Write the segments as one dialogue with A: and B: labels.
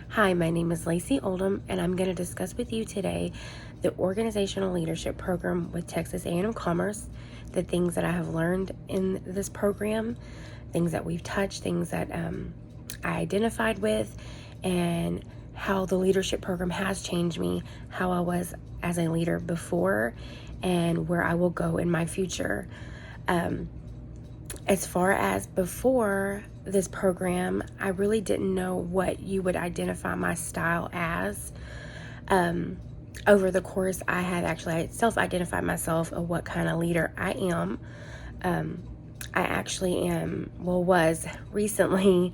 A: Hi, my name is Lacey Oldham, and I'm going to discuss with you today the Organizational Leadership Program with Texas A&M Commerce, the things that I have learned in this program, things that we've touched, things that I identified with, and how the leadership program has changed me, how I was as a leader before, and where I will go in my future. As far as before this program, I really didn't know what you would identify my style as. Over the course, I have actually self-identified myself of what kind of leader I am. I actually was recently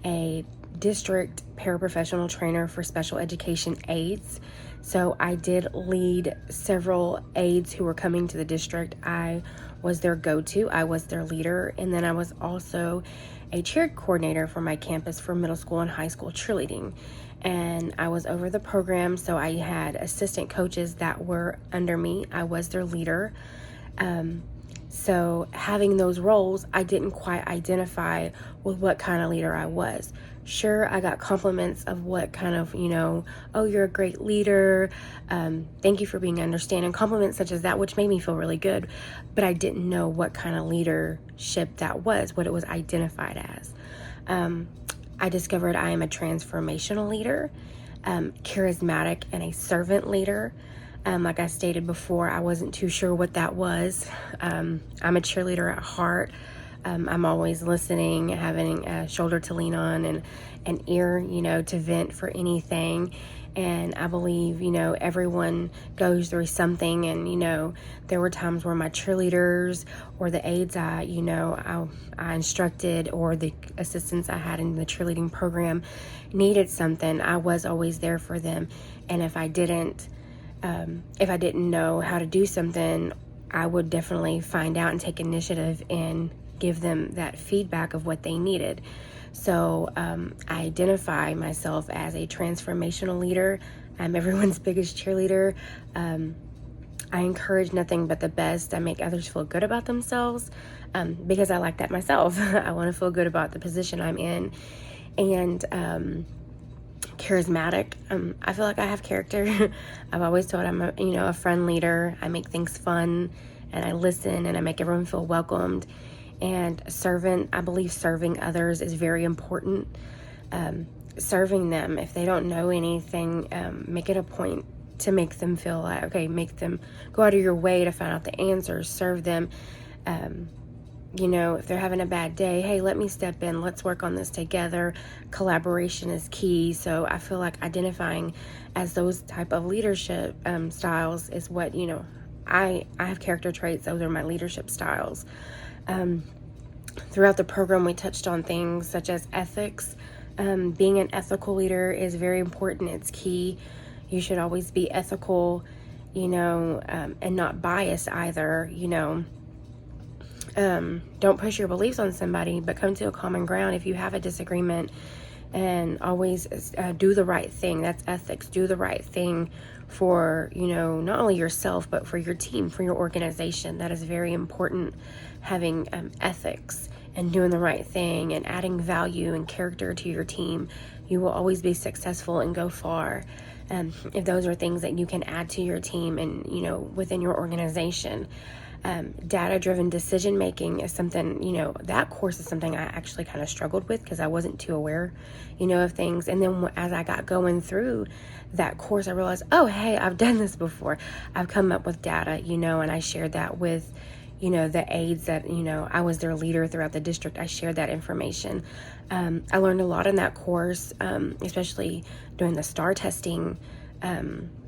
A: a district paraprofessional trainer for special education aides. So I did lead several aides who were coming to the district. I was their go-to, I was their leader, and then I was also a cheer coordinator for my campus for middle school and high school cheerleading. And I was over the program, so I had assistant coaches that were under me. I was their leader. So having those roles, I didn't quite identify with what kind of leader I was. Sure, I got compliments of what kind of, oh, you're a great leader. Thank you for being understanding. Compliments such as that, which made me feel really good. But I didn't know what kind of leadership that was, what it was identified as. I discovered I am a transformational leader, charismatic, and a servant leader. Like I stated before, I wasn't too sure what that was. I'm a cheerleader at heart. I'm always listening, having a shoulder to lean on and an ear, to vent for anything. And I believe, everyone goes through something. And, there were times where my cheerleaders or the aides I instructed or the assistants I had in the cheerleading program needed something. I was always there for them. And if I didn't know how to do something, I would definitely find out and take initiative and give them that feedback of what they needed. So I identify myself as a transformational leader. I'm everyone's biggest cheerleader. I encourage nothing but the best. I make others feel good about themselves because I like that myself. I want to feel good about the position I'm in. And charismatic. I feel like I have character. I've always told I'm a friend leader. I make things fun and I listen and I make everyone feel welcomed. And servant, I believe serving others is very important. Serving them, if they don't know anything, make it a point to make them feel like, okay, make them go out of your way to find out the answers, serve them. If they're having a bad day, hey, let me step in, let's work on this together. Collaboration is key. So I feel like identifying as those type of leadership styles is what, I have character traits. Those are my leadership styles. Throughout the program, we touched on things such as ethics. Being an ethical leader is very important. It's key. You should always be ethical, and not biased either, Don't push your beliefs on somebody, but come to a common ground if you have a disagreement, and always do the right thing. That's ethics. Do the right thing for, not only yourself, but for your team, for your organization. That is very important, having ethics and doing the right thing and adding value and character to your team. You will always be successful and go far. If those are things that you can add to your team and, within your organization. Data-driven decision-making is something, that course is something I actually kind of struggled with because I wasn't too aware, of things. And then as I got going through that course, I realized, oh, hey, I've done this before. I've come up with data, and I shared that with, the aides that, I was their leader throughout the district. I shared that information. I learned a lot in that course, especially doing the STAR testing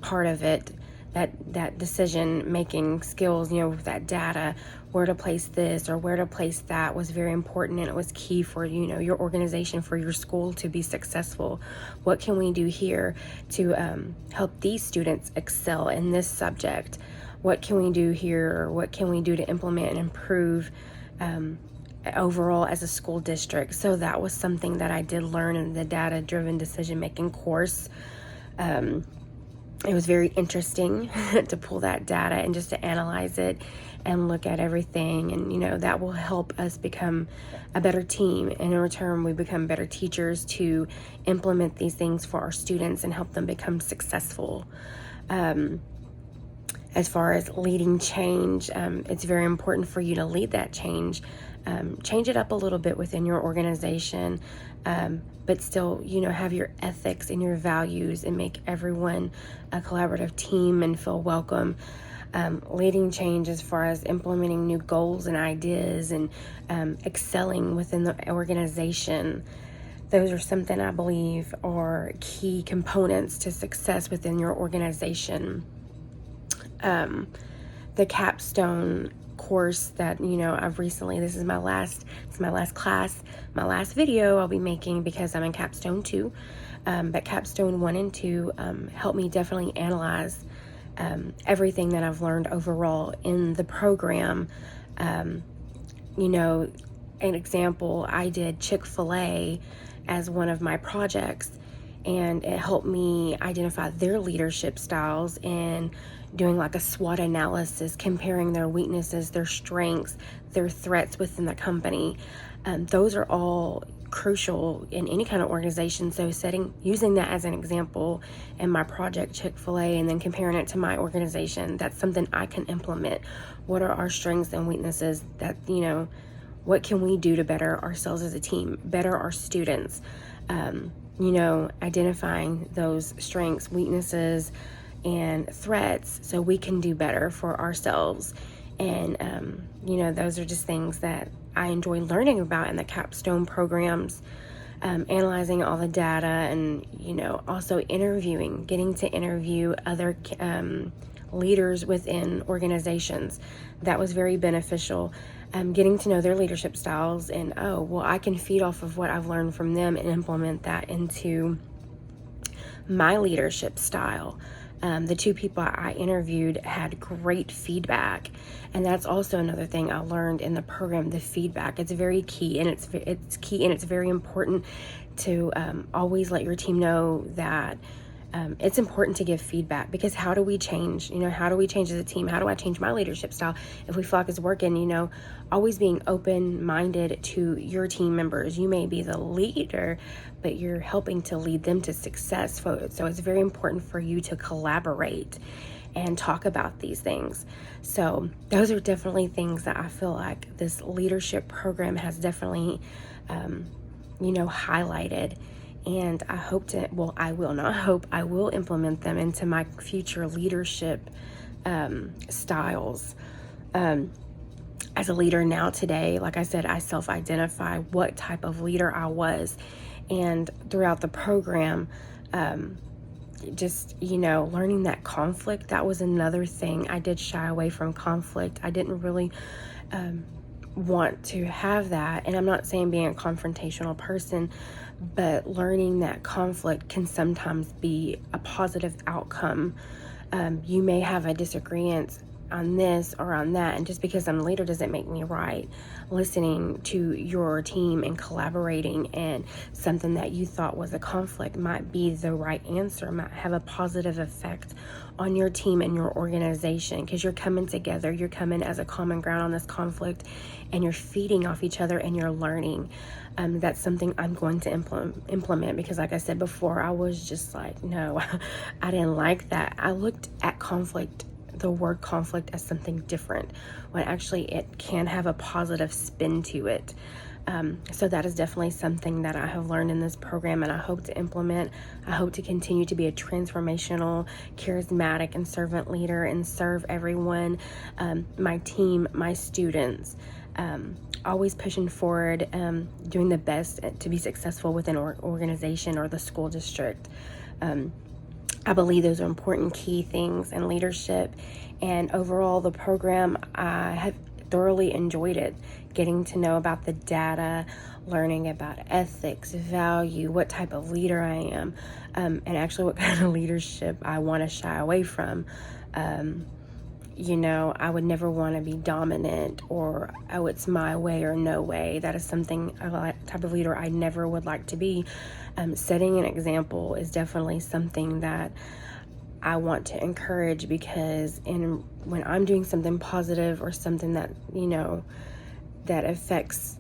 A: part of it. That decision making skills, with that data, where to place this or where to place that was very important, and it was key for your organization, for your school to be successful. What can we do here to help these students excel in this subject? What can we do here, or what can we do to implement and improve overall as a school district? So that was something that I did learn in the data driven decision making course. it was very interesting to pull that data and just to analyze it and look at everything. And, that will help us become a better team. And in return, we become better teachers to implement these things for our students and help them become successful. As far as leading change, it's very important for you to lead that change. Change it up a little bit within your organization, but still, have your ethics and your values and make everyone a collaborative team and feel welcome. Leading change as far as implementing new goals and ideas and excelling within the organization. Those are something I believe are key components to success within your organization. The Capstone course that I've recently, this is my last class, my last video I'll be making, because I'm in Capstone 2, but Capstone 1 and 2 helped me definitely analyze everything that I've learned overall in the program. An example, I did Chick-fil-A as one of my projects, and it helped me identify their leadership styles and doing like a SWOT analysis, comparing their weaknesses, their strengths, their threats within the company. Those are all crucial in any kind of organization. So using that as an example in my project Chick-fil-A, and then comparing it to my organization, that's something I can implement. What are our strengths and weaknesses that, what can we do to better ourselves as a team, better our students? Identifying those strengths, weaknesses, and threats so we can do better for ourselves. And, those are just things that I enjoy learning about in the Capstone programs, analyzing all the data and, also getting to interview other leaders within organizations. That was very beneficial. Getting to know their leadership styles and, I can feed off of what I've learned from them and implement that into my leadership style. The two people I interviewed had great feedback, and that's also another thing I learned in the program. The feedback, it's very key, and it's very important to always let your team know that it's important to give feedback, because how do we change? How do we change as a team? How do I change my leadership style if we feel like it's working? Always being open-minded to your team members. You may be the leader, but you're helping to lead them to success. So it's very important for you to collaborate and talk about these things. So those are definitely things that I feel like this leadership program has definitely, highlighted. And I will implement them into my future leadership styles. As a leader now today, like I said, I self-identify what type of leader I was. And throughout the program, learning that conflict, that was another thing. I did shy away from conflict. I didn't really want to have that. And I'm not saying being a confrontational person, but learning that conflict can sometimes be a positive outcome. You may have a disagreement on this or on that, and just because I'm a leader doesn't make me right. Listening to your team and collaborating, and something that you thought was a conflict might be the right answer, might have a positive effect on your team and your organization, because you're coming together, you're coming as a common ground on this conflict, and you're feeding off each other and you're learning. That's something I'm going to implement, because like I said before, I was just like, no, I didn't like that. I looked at the word conflict, as something different, when actually it can have a positive spin to it. So that is definitely something that I have learned in this program, and I hope to implement. I hope to continue to be a transformational, charismatic, and servant leader, and serve everyone, my team, my students, always pushing forward, doing the best to be successful within an organization or the school district. I believe those are important key things in leadership. And overall, the program, I have thoroughly enjoyed it. Getting to know about the data, learning about ethics, value, what type of leader I am, and actually what kind of leadership I want to shy away from. I would never want to be dominant, or, it's my way or no way. That is something, a type of leader I never would like to be. Setting an example is definitely something that I want to encourage, because when I'm doing something positive or something that, that affects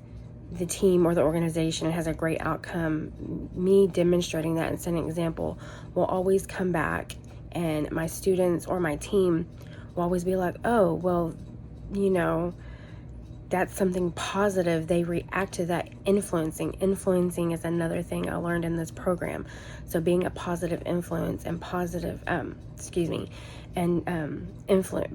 A: the team or the organization and has a great outcome, me demonstrating that and setting an example will always come back, and my students or my team will always be like, oh, well, that's something positive. They react to that. Influencing is another thing I learned in this program. So being a positive influence and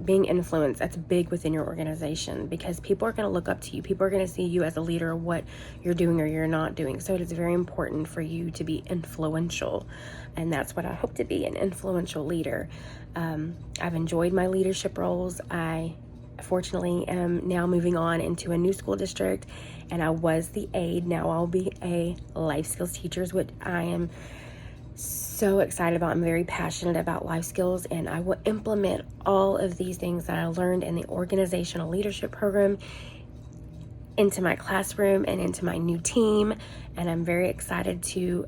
A: being influenced, that's big within your organization, because people are going to look up to you. People are going to see you as a leader of what you're doing or you're not doing. So it is very important for you to be influential, and that's what I hope to be, an influential leader. I've enjoyed my leadership roles. I fortunately am now moving on into a new school district, and I was the aide. Now I'll be a life skills teacher, which I am so excited about. I'm very passionate about life skills, and I will implement all of these things that I learned in the organizational leadership program into my classroom and into my new team. And I'm very excited to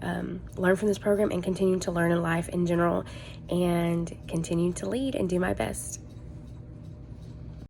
A: learn from this program and continue to learn in life in general, and continue to lead and do my best.